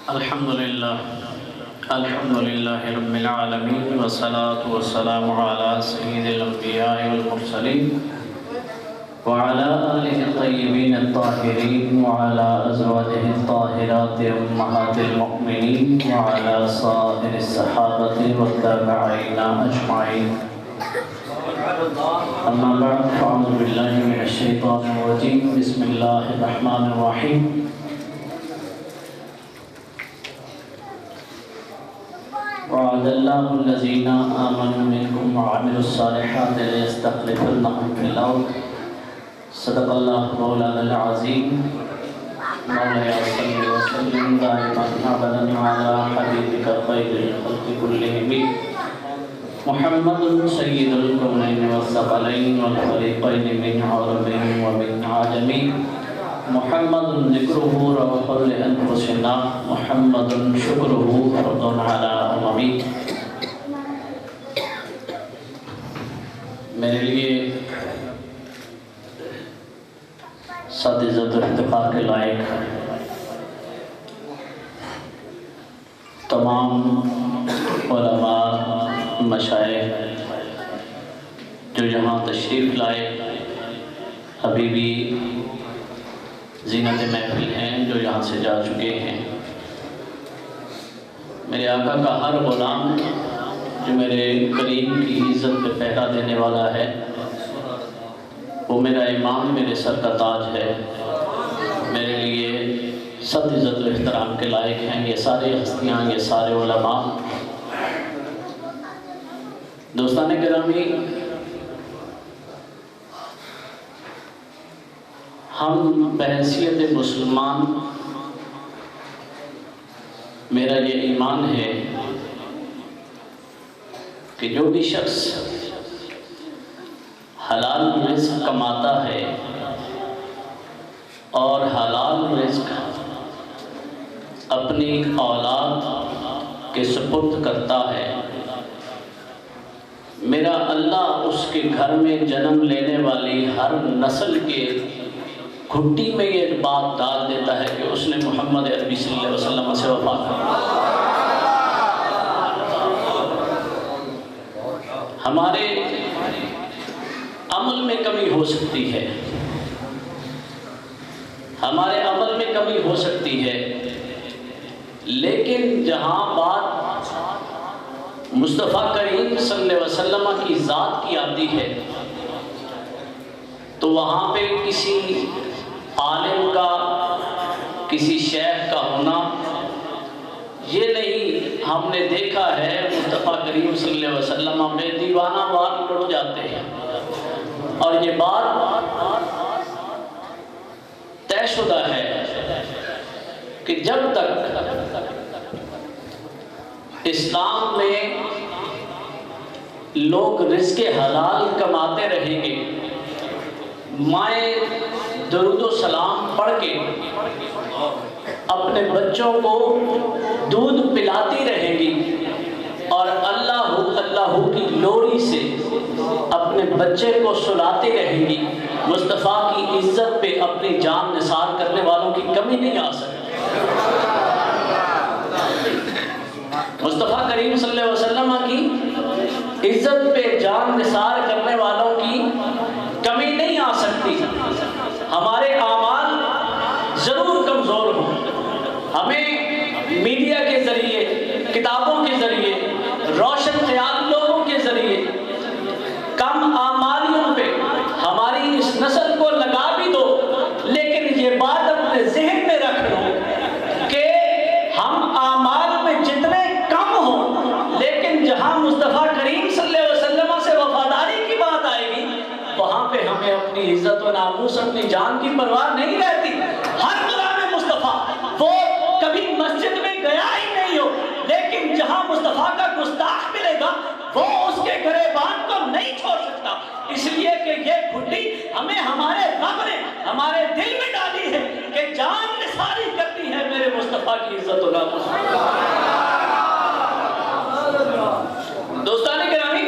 الحمدللہ رب العالمین والصلاة والسلام علی سید الانبیاء والمرسلین وعلی آلہ الطیبین الطاہرین وعلی ازواجہ الطاہرات امہات المؤمنین وعلی سائر الصحابۃ والتابعین اجمعین اما بعد فاعوذ باللہ من الشیطان الرجیم بسم اللہ الرحمن الرحیم وعد اللہ الذین آمنوا منکم وعملوا الصالحات لیستخلفنہم فی الارض صدق اللہ مولانا العظیم مولانا صلی وسلم دائما ابدا علی حبیبک خیر الخلق کلہم محمد سید الکونین والثقلین والفریقین من عرب ومن عجم محمد ذکرہ روح لانفسنا محمد شکرہ فرض علی اممی۔ میرے لیے صد عزت و افتخار کے لائق تمام علماء مشائخ جو یہاں تشریف لائے، ابھی بھی زینت محفل ہیں جو یہاں سے جا چکے ہیں، میرے آقا کا ہر غلام جو میرے کریم کی عزت پہ پہرا دینے والا ہے، وہ میرا امام میرے سر کا تاج ہے، میرے لیے سب عزت و احترام کے لائق ہیں یہ سارے ہستیاں، یہ سارے علماء۔ دوستان گرامی، ہم بحیثیت مسلمان میرا یہ ایمان ہے کہ جو بھی شخص حلال رزق کماتا ہے اور حلال رزق اپنی اولاد کے سپرد کرتا ہے، میرا اللہ اس کے گھر میں جنم لینے والی ہر نسل کے گھٹی میں یہ بات ڈال دیتا ہے کہ اس نے محمد عربی صلی اللہ علیہ وسلم سے وفا کر۔ ہمارے عمل میں کمی ہو سکتی ہے، ہمارے عمل میں کمی ہو سکتی ہے، لیکن جہاں بات مصطفیٰ کریم صلی اللہ علیہ وسلم کی ذات کی آتی ہے تو وہاں پہ کسی عالم کا، کسی شیخ کا ہونا یہ نہیں۔ ہم نے دیکھا ہے مصطفیٰ کریم صلی اللہ علیہ وسلم میں دیوانہ وار لٹ جاتے ہیں، اور یہ بات طے شدہ ہے کہ جب تک اسلام میں لوگ رزق حلال کماتے رہیں گے، مائیں درود و سلام پڑھ کے اپنے بچوں کو دودھ پلاتی رہیں گی اور اللہ اللہ کی لوری سے اپنے بچے کو سلاتی رہیں گی، مصطفیٰ کی عزت پہ اپنی جان نثار کرنے والوں کی کمی نہیں آ سکتی۔ مصطفیٰ کریم صلی اللہ علیہ وسلم کی عزت پہ جان نثار کرنے والوں کی کمی نہیں آ سکتی۔ ہمارے اعمال ضرور کمزور ہوں، ہمیں میڈیا کے ذریعے، کتابوں کے ذریعے، روشن خیال لوگوں کے ذریعے کم اعمالیوں پہ ہماری اس نسل کو لگا بھی دو، لیکن یہ بات اپنے ذہن میں رکھ لو کہ ہم اعمال میں جتنے کم ہوں، لیکن جہاں مصطفیٰ کریم صلی اللہ علیہ وسلم سے وفاداری کی بات آئے گی وہاں پہ ہمیں اپنی عزت و ناموس، اپنی جان کی پرواہ نہیں رہتی۔ ہر غلام مصطفیٰ وہ کبھی مسجد میں گیا ہی نہیں ہو، لیکن جہاں مصطفیٰ کا گستاخ ملے گا وہ اس کے گریبان کو نہیں چھوڑ سکتا، اس لیے کہ یہ گھٹی ہمیں ہمارے رب نے ہمارے دل میں ڈالی ہے کہ جان نثاری کرنی ہے میرے مصطفیٰ کی عزت و ناموس۔ دوستان گرامی،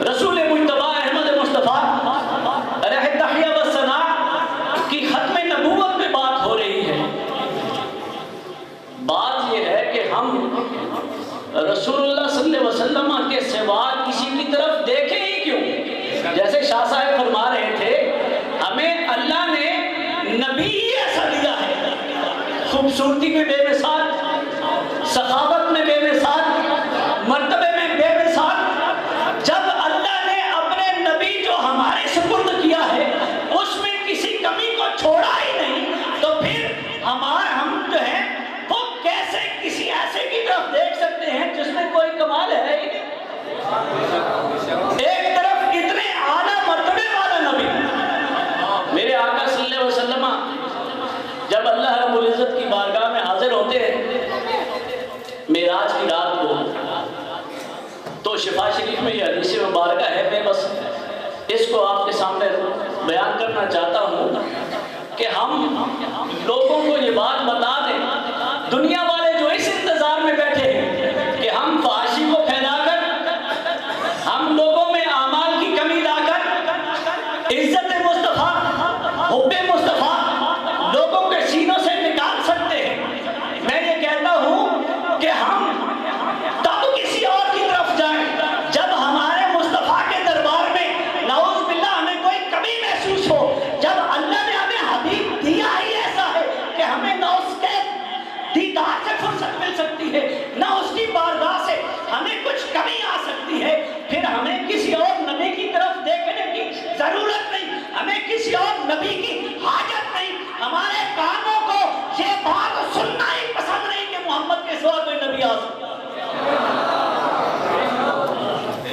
رسول مجتبی احمد مصطفیٰ علیہ التحیہ والثناء کی ختم نبوت میں بات ہو رہی ہے۔ بات یہ ہے کہ ہم رسول اللہ صلی اللہ علیہ وسلم کے سوا کسی کی طرف دیکھیں ہی کیوں؟ جیسے شاہ صاحب فرما رہے تھے ہمیں اللہ نے نبی ایسا دیا ہے، خوبصورتی میں بے مثال، سخاوت میں بے مثال، مرتبے میں بے مثال۔ جب اللہ نے اپنے نبی جو ہمارے سپرد کیا ہے اس میں کسی کمی کو چھوڑا ہی نہیں، تو پھر ہم جو ہیں وہ کیسے کسی ایسے کی طرف دیکھ سکتے ہیں جس میں کوئی کمال ہے ہی نہیں؟ ایک طرف اتنے اعلیٰ مرتبے والا نبی، میرے آقا صلی اللہ علیہ وسلم جب اللہ رب العزت کی بارگاہ میں حاضر ہوتے ہیں معراج کی رات کو، تو شفا شریف میں یہ حدیث مبارکہ ہے، میں بس اس کو آپ کے سامنے بیان کرنا چاہتا ہوں کہ ہم لوگوں کو یہ بات بتا دیں، دنیا والے جو اس انتظار میں بیٹھے ہیں کہ ہم فحاشی کو پھیلا کر، ہم لوگوں میں اعمال کی کمی لا کر، عزت مصطفیٰ، حب مصطفیٰ لوگوں کے سینوں سے نکال سکتے ہیں۔ میں یہ کہتا ہوں کہ ہم تب کسی اور کی طرف جائیں جب ہمارے مصطفیٰ کے دربار میں نعوذ باللہ ہمیں کوئی کمی محسوس ہو، جب اللہ نے ہمیں حبیب دیا ہی ایسا ہے کہ ہمیں نہ اس کے دیدار سے فرصت مل سکتی ہے، نہ اس کی بارگاہ سے ہمیں کچھ کمی آ سکتی ہے، پھر ہمیں کسی اور نبی کی طرف دیکھنے کی ضرورت نہیں، ہمیں کسی اور نبی کی حاجت نہیں۔ ہمارے کانوں کو یہ بات سننا ہی پسند نہیں کہ محمد کے سوا کوئی نبی آ سکتا،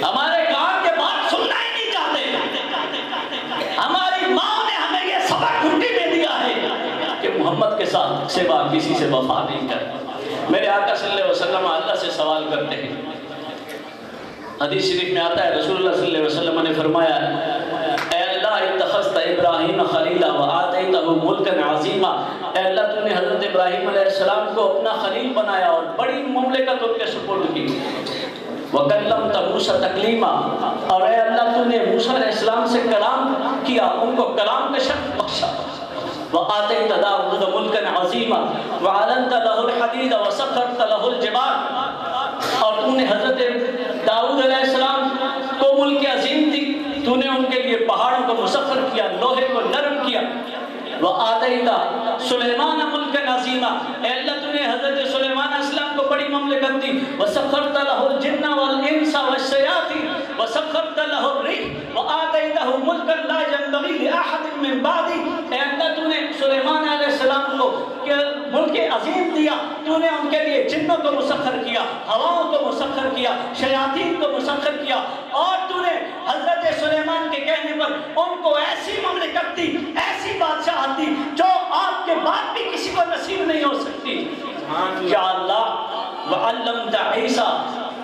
ہمارے کان کے بات سننا ہی نہیں چاہتے۔ ہماری ماں نے ہمیں یہ سبق گھٹی میں دیا ہے کہ محمد کے ساتھ سوا کسی سے وفا نہیں کرنا۔ میرے آقا صلی اللہ علیہ وسلم اللہ سے سوال کرتے ہیں، حدیث شریف میں آتا ہے رسول اللہ صلی اللہ علیہ وسلم نے فرمایا اے اللہ اتخذت ابراہیم خلیلا وآتیتہ ملکا عظیما، اے اللہ تو نے حضرت ابراہیم علیہ السلام کو اپنا خلیل بنایا اور بڑی مملکت ان کے سپرد کی، وَكَلَّمْتَ مُوسَىٰ تَكْلِيمًا، اور اے اللہ تو نے موسیٰ علیہ السلام سے کلام کیا، ان کو کلام کا شرف بخشا، وَآتَيْتَ دَاوُودَ مُلْكًا عَظِيمًا وَعَلَنْتَ لَهُ الْحَدِيدَ وَسَخَّرْتَ لَهُ الْجِبَالَ، اور تو نے حضرت داؤد علیہ السلام کو ملک عظیم دی، تو نے ان کے لیے پہاڑوں کو مسخر کیا، لوہے کو نرم کیا، وَآتَيْتَ سُلَيْمَانَ مُلْكًا عَظِيمًا، اے اللہ تو نے حضرت سلیمان علیہ السلام کو بڑی مملکت دی، وَسَخَّرْتَ لَهُ الْجِنَّ وَالْإِنسَ وَالشَّيَاطِينَ وَسَخَّرْتَ لَهُ الرِّيحَ وَآتَيْتَهُ مُلْكًا لَا يَنبَغِي لِأَحَدٍ مِّن بَعْدِهِ، اے اللہ تو نے سلیمان علیہ السلام کو ملک عظیم دیا، تو نے ان کے لیے جنوں کو مسخر کیا، ہواؤں کو مسخر کیا، شیاطین کو مسخر کیا، اور تو نے حضرت سلیمان کے کہنے پر ان کو ایسی مملکت دی، ایسی بادشاہت دی جو آپ کے بعد بھی کسی کو نصیب نہیں ہو سکتی۔ یا اللہ وعلمت عیسیٰ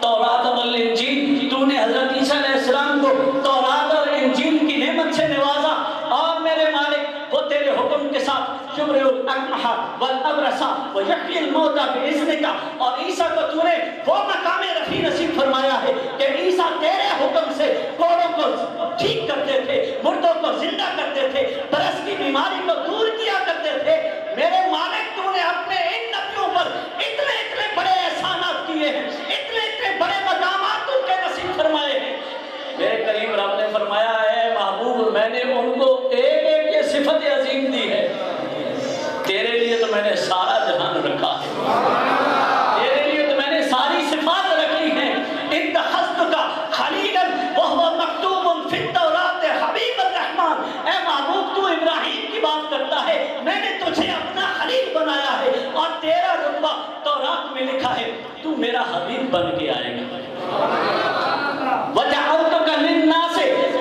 تورات والانجیل، تو نے حضرت عیسیٰ علیہ السلام کو تورات اور انجیل کی نعمت سے نوازا، اور میرے مالک وہ تیرے حکم کے ساتھ یبرئ الاکمح والابرص ویحیی الموتى باذنک، اور عیسیٰ کو تو نے وہ مقام رفیع نصیب فرمایا ہے کہ عیسیٰ تیرے حکم سے کوڑوں کو ٹھیک کرتے تھے، مردوں کو زندہ کرتے تھے، برس کی بیماری کو دور کیا کرتے تھے۔ میرے مالک تو نے اپنے ان نبیوں پر اتنے اتنے بڑے احسانات کیے ہیں، اتنے اتنے بڑے مقامات ان کے نصیب فرمائے ہیں۔ میرے کریم رب نے فرمایا ہے محبوب میں نے ان کو ایک ایک یہ صفت عظیم دی ہے، تیرے لیے تو میں نے سارا جہان رکھا ہے، تیرے لیے تو میں نے ساری صفات رکھی ہیں۔ اتخذتک خلیلا وہو مکتوب فی التوراۃ حبیب الرحمن، اے محبوب تو ابراہیم کی بات کرتا ہے، میں نے تجھے اپنا خلیل بنایا ہے، اور تیرا رتبہ تورات میں لکھا ہے تو میرا حبیب بن کے آئے گا۔ وَجَعَلْتُكَ لِلنَّاسِ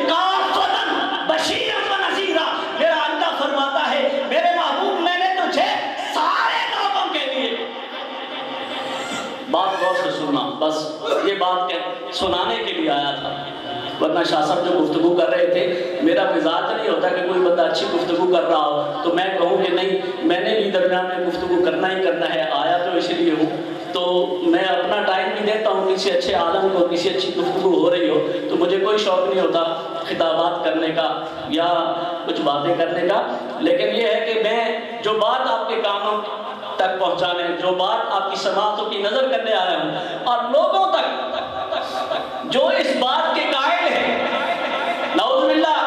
كَافَّةً بَشِيرًا وَنَذِيرًا، میرا اللہ فرماتا ہے میرے محبوب میں نے تجھے سارے لوگوں کے لیے، بات غور سے سننا، بس یہ بات سنانے کے لیے آیا تھا، ورنہ شاہ صاحب جو گفتگو کر رہے تھے میرا مزاج نہیں ہوتا کہ کوئی بندہ اچھی گفتگو کر رہا ہو تو میں کہوں کہ نہیں میں نے بھی درمیان میں گفتگو کرنا ہی کرنا ہے، آیا تو اس لیے ہوں، تو میں اپنا ٹائم بھی دیتا ہوں کسی اچھے عالم کو، کسی اچھی گفتگو ہو رہی ہو تو مجھے کوئی شوق نہیں ہوتا خطابات کرنے کا یا کچھ باتیں کرنے کا، لیکن یہ ہے کہ میں جو بات آپ کے کانوں تک پہنچانے، جو بات آپ کی سماعتوں کی نظر کرنے آیا ہوں، اور لوگوں تک جو اس بات کے قائل ہیں، نعوذ باللہ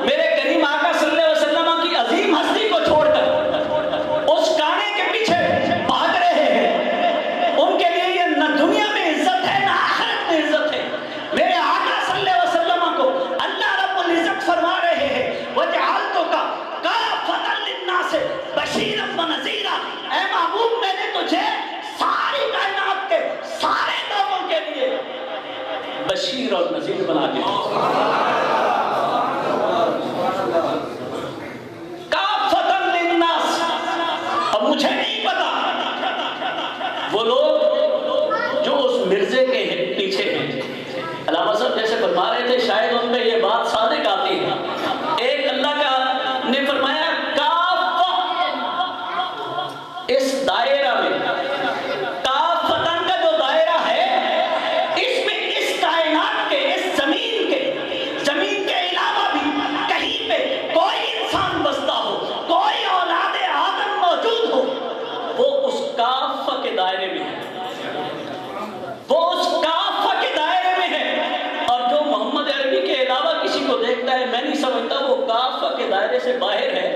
میرے کریم آقا صلی اللہ علیہ وسلم کی عظیم ہستی کو چھوڑ کر اس کانے کے پیچھے بھاگ رہے ہیں، ان کے لیے یہ نہ دنیا میں عزت ہے نہ آخرت میں عزت ہے۔ میرے آقا صلی اللہ علیہ وسلم کو اللہ رب العزت فرما رہے ہیں وَجَعَلْتُكَ كَافَةً لِلنَّاسِ بَشِيرًا وَنَذِيرًا، اے محبوب میں نے تجھے ساری کائنات کے سارے لوگوں کے لیے بشیر اور نذیر بنا کے کافۃ للناس۔ اب مجھے نہیں پتا وہ لوگ جو اس مرزے کے پیچھے ہیں، علامہ صاحب جیسے فرما رہے تھے، شاید ان میں یہ بات صادق آتی ہے۔ ایک اللہ کا نے فرمایا کافہ، اس دائرہ میں کافتن کا جو دائرہ ہے، اس میں اس کائنات کے، اس زمین کے علاوہ بھی کہیں پہ کوئی انسان بستا ہو، کوئی اولاد آدم موجود ہو، وہ اس کافہ کے دائرے میں ہے، وہ اس کافہ کے دائرے میں ہے۔ اور جو محمد عربی کے علاوہ کسی کو دیکھتا ہے، میں نہیں سمجھتا وہ کافہ کے دائرے سے باہر ہے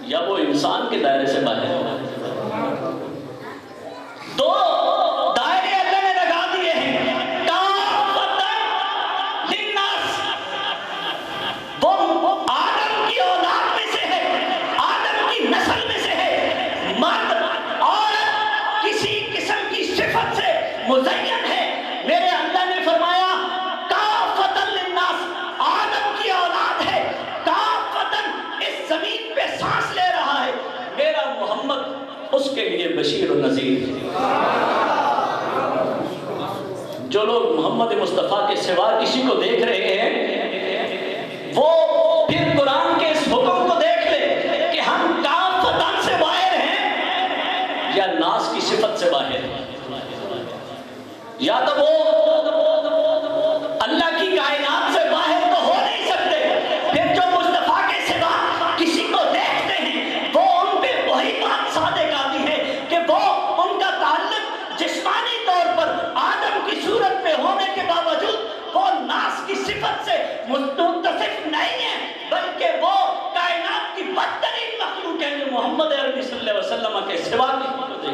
یا وہ انسان کے دائرے سے باہر ہے۔ دو دائرے اللہ نے لگا دیے ہیں، کافۃ للناس، وہ آدم کی اولاد میں سے ہے، آدم کی نسل میں سے ہے، مرد عورت کسی قسم کی صفت سے مزین ہے۔ میرے اللہ نے فرمایا کافۃ للناس، آدم کی اولاد ہے، کافتن اس زمین پہ سانس لے رہا ہے، میرا محمد اس کے لیے بشیر و نذیر۔ جو لوگ محمد مصطفیٰ کے سوا کسی کو دیکھ رہے ہیں، وہ پھر قرآن کے اس حکم کو دیکھ لے کہ ہم کافتن سے باہر ہیں یا ناس کی صفت سے باہر ہیں، یا تو وہ اللہ کی کائنات سے باہر تو ہو نہیں سکتے، پھر جو مصطفیٰ کے سوا کسی کو دیکھتے ہیں وہ ان پہ وہی بات صادق آتی ہے کہ وہ ان کا تعلق جسمانی طور پر آدم کی صورت میں ہونے کے باوجود وہ ناس کی صفت سے متصف نہیں ہے، بلکہ وہ کائنات کی بدترین مخلوق ہے جو محمد عربی صلی اللہ علیہ وسلم کے سوا کسی کو دیکھتے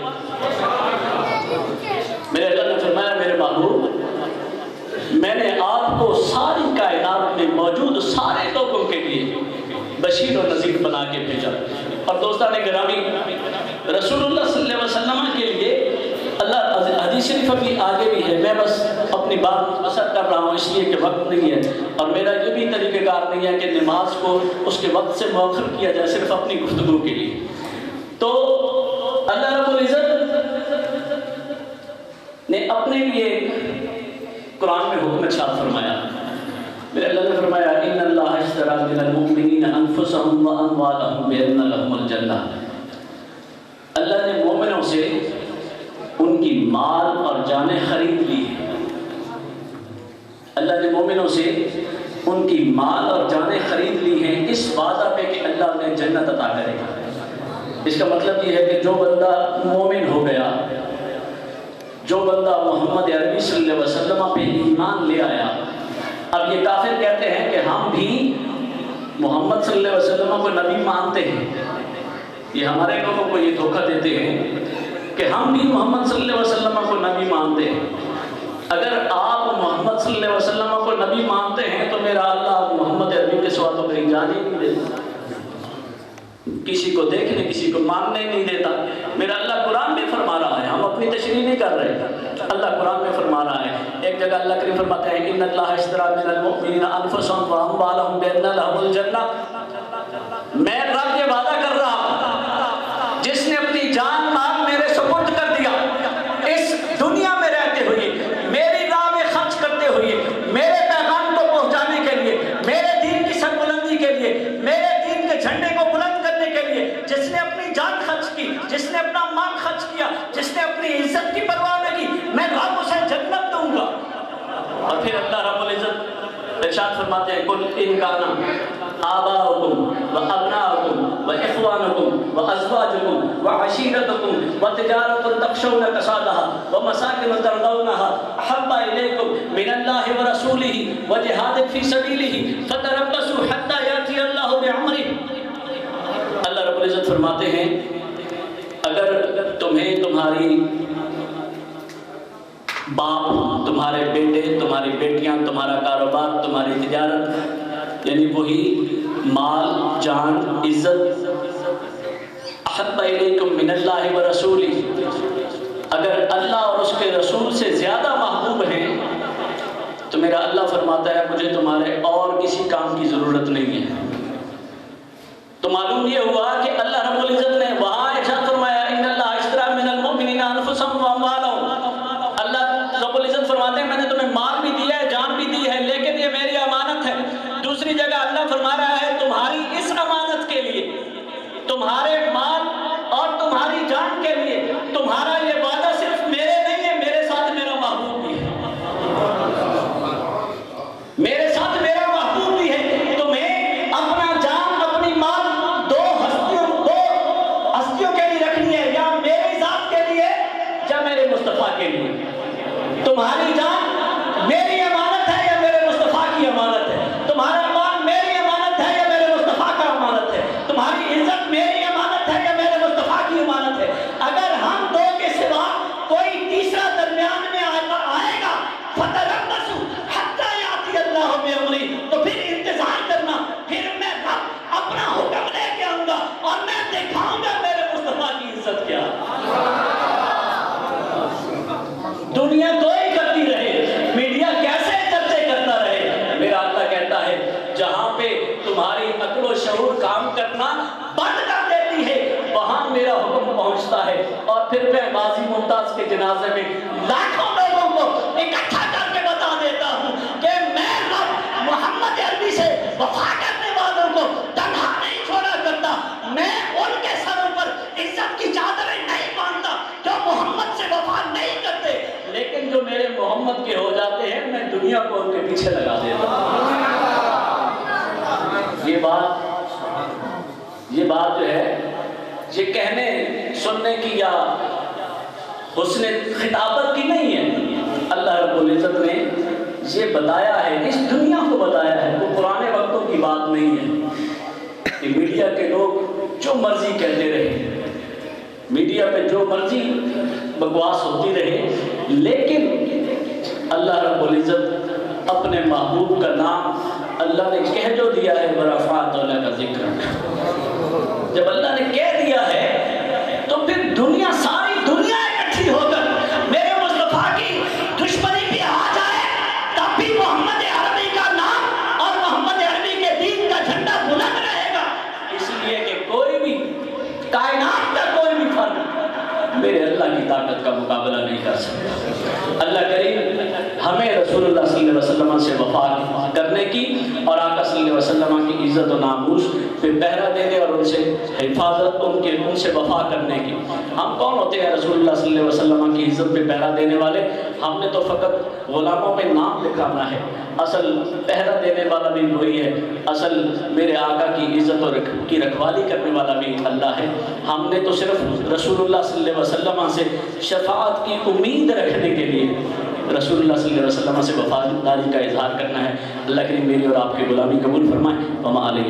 ہیں۔ میرے اللہ نے فرمایا میرے محبوب، میں نے آپ کو ساری کائنات میں موجود سارے لوگوں کے لیے بشیر و نذیر بنا کے بھیجا۔ اور دوستان گرامی، رسول اللہ صلی اللہ علیہ وسلم کے لیے اللہ حدیث شریف بھی آگے بھی ہے، میں بس اپنی بات بسر کر رہا ہوں اس لیے کہ وقت نہیں ہے، اور میرا یہ بھی طریقہ کار نہیں ہے کہ نماز کو اس کے وقت سے مؤخر کیا جائے صرف اپنی گفتگو کے لیے۔ تو اللہ رب العزت نے اپنے لیے قرآن میں حکم ارشاد فرمایا، میرے اللہ نے فرمایا ان اللہ اشتری من المؤمنین انفسهم واموالهم بان لهم الجنہ، اللہ نے مومنوں سے ان کی مال اور جانیں خرید لی ہیں، اللہ نے مومنوں سے ان کی مال اور جانیں خرید لی ہیں اس وعدہ پہ کہ اللہ انہیں جنت عطا کرے گا۔ اس کا مطلب یہ ہے کہ جو بندہ مومن ہو گیا، جو بندہ محمد عربی صلی اللہ علیہ وسلم پہ ایمان لے آیا، اب یہ کافر کہتے ہیں کہ ہم بھی محمد صلی اللہ علیہ وسلم کو نبی مانتے ہیں، یہ ہمارے لوگوں کو یہ دھوکہ دیتے ہیں کہ ہم بھی محمد صلی اللہ علیہ وسلم کو نبی مانتے ہیں۔ اگر آپ محمد صلی اللہ علیہ وسلم کو نبی مانتے ہیں تو میرا اللہ محمد عربی کے سوا تو کہیں جانے نہیں دیتا، کسی کو دیکھنے کسی کو ماننے نہیں دیتا۔ میرا اللہ قرآن میں فرما رہا ہے، ہم اپنی تشریح نہیں کر رہے، اللہ قرآن میں فرما رہا ہے۔ ایک جگہ اللہ کریم فرماتے ہیں ان اللہ اشتری من المؤمنین انفسهم واموالهم بان لهم الجنہ، میں رب یہ وعدہ کر رہا ہوں جس نے اپنی جان مال میرے سپرد کر دیا، اس دنیا میں رہتے ہوئے میری راہ میں خرچ کرتے ہوئے، میرے پیغام کو پہنچانے کے لیے، میرے دین کی سربلندی کے لیے، میرے دین کے جھنڈے کو بلند کرنے کے لیے جس نے اپنی جان خرچ کی، جس نے اپنا مال خرچ کیا، جس نے اپنی عزت کی پرواہ نہ کی، میں رب اسے جنت دوں گا۔ اور پھر اللہ رب العزت ارشاد فرماتے ہیں قل ان کان آباؤکم و ابناؤکم و اخوانکم و ازواجکم و عشیرتکم و تجارت تخشون کسادها و مساکن ترضونها احب الیکم من اللہ و رسولہ و جہاد فی سبیلہ فتربصوا حتی یاتی اللہ بامرہ۔ اللہ رب العزت فرماتے ہیں اگر تمہیں تمہاری باپ، تمہارے بیٹے، تمہاری بیٹیاں، تمہارا کاروبار، تمہاری تجارت، یعنی وہی مال، جان، عزت، احب الیکم من اللہ و رسولہ، اگر اللہ اور اس کے رسول سے زیادہ محبوب ہیں تو میرا اللہ فرماتا ہے مجھے تمہارے اور کسی کام کی ضرورت نہیں ہے۔ تو معلوم یہ ہوا کہ اللہ رب العزت نے وہاں ارشاد فرمایا ان اللہ اشتری من المؤمنین انفسهم واموالهم، اللہ رب العزت فرماتے ہیں میں نے تمہیں مال بھی دیا ہے، جان بھی دی ہے، لیکن یہ میری امانت ہے۔ دوسری جگہ اللہ فرما رہا ہے تمہاری اس امانت کے لیے، تمہارے مال اور تمہاری جان کے لیے تمہارا یہ وعدہ صرف میرے نہیں ہے، میرے ساتھ میرا محبوب بھی ہے، میرے ساتھ میرا محبوب بھی ہے۔ تمہیں اپنا جان، اپنی مال دو ہستیوں کے لیے رکھنی ہے، یا میری ذات کے لیے یا میرے مصطفیٰ کے لیے۔ تمہاری جان میری امانت ہے یا میرے مصطفیٰ کی امانت ہے، تمہارا مال میری امانت ہے یا میرے مصطفیٰ کا امانت ہے، تمہاری عزت میری امانت ہے یا میرے مصطفیٰ کی امانت ہے۔ اگر ہم دو کے سوا کوئی تیسرا درمیان میں آئے گا فتربصوا حتی یاتی اللہ بامرہ، تو پھر انتظار کرنا، پھر میں رب اپنا حکم لے کے آؤں گا اور میں دکھاؤں گا میرے مصطفیٰ کی عزت کیا۔ دنیا کوئی کرتی رہے، میڈیا کیسے چرچے کرتا رہے، میرا اللہ کہتا ہے جہاں پہ تمہاری عقل و شعور کام کرنا بند کر دیتی ہے وہاں میرا حکم پہنچتا ہے، اور پھر میں غازی ممتاز کے جنازے میں لاکھوں لوگوں کو اکٹھا کر کے بتا دیتا ہوں کہ میں رب محمد عربی سے وفا کرنے والوں کو تنہا نہیں چھوڑا کرتا، میں ان کے سروں پر عزت کی چادریں نہیں باندھتا جو محمد سے وفا نہیں کرتے، لیکن جو میرے محمد کے ہو جاتے ہیں میں دنیا کو ان کے پیچھے لگا دیتا ہوں۔ یہ بات جو ہے یہ کہنے سننے کی یا حسن خطابت کی نہیں ہے، اللہ رب العزت نے یہ بتایا ہے، اس دنیا کو بتایا ہے، وہ پرانے وقتوں کی بات نہیں ہے کہ میڈیا کے لوگ جو مرضی کہتے رہے، میڈیا پہ جو مرضی بکواس ہوتی رہے، لیکن اللہ رب العزت اپنے محبوب کا نام اللہ نے کہہ جو دیا ہے ورفعت لک ذکرک، جب اللہ نے کہہ دیا ہے تو پھر دنیا، ساری دنیا اکٹھی ہو کر میرے مصطفیٰ کی دشمنی پہ آ جائے تب بھی محمد عربی کا نام اور محمد عربی کے دین کا جھنڈا بلند رہے گا، اس لیے کہ کوئی بھی کائنات کا کوئی بھی فرد میرے اللہ کی طاقت کا مقابلہ نہیں کر سکتا۔ اللہ کریم ہمیں رسول اللہ صلی اللہ علیہ وسلم سے وفا کرنے کی اور آقا صلی اللہ علیہ وسلم کی عزت و ناموس پہ پہرا دینے اور ان سے حفاظت، ان سے وفا کرنے کی۔ ہم کون ہوتے ہیں رسول اللہ صلی اللہ علیہ وسلم کی عزت پہ پہرا دینے والے؟ ہم نے تو فقط غلاموں میں نام لکھانا ہے، اصل پہرا دینے والا بھی وہی ہے، اصل میرے آقا کی عزت اور کی رکھوالی کرنے والا بھی اللہ ہے۔ ہم نے تو صرف رسول اللہ صلی اللہ علیہ وسلم سے شفاعت کی امید رکھنے کے لیے رسول اللہ صلی اللہ علیہ وسلم سے وفاداری کا اظہار کرنا ہے۔ اللہ کریم میری اور آپ کی غلامی قبول فرمائے۔ وما علیہ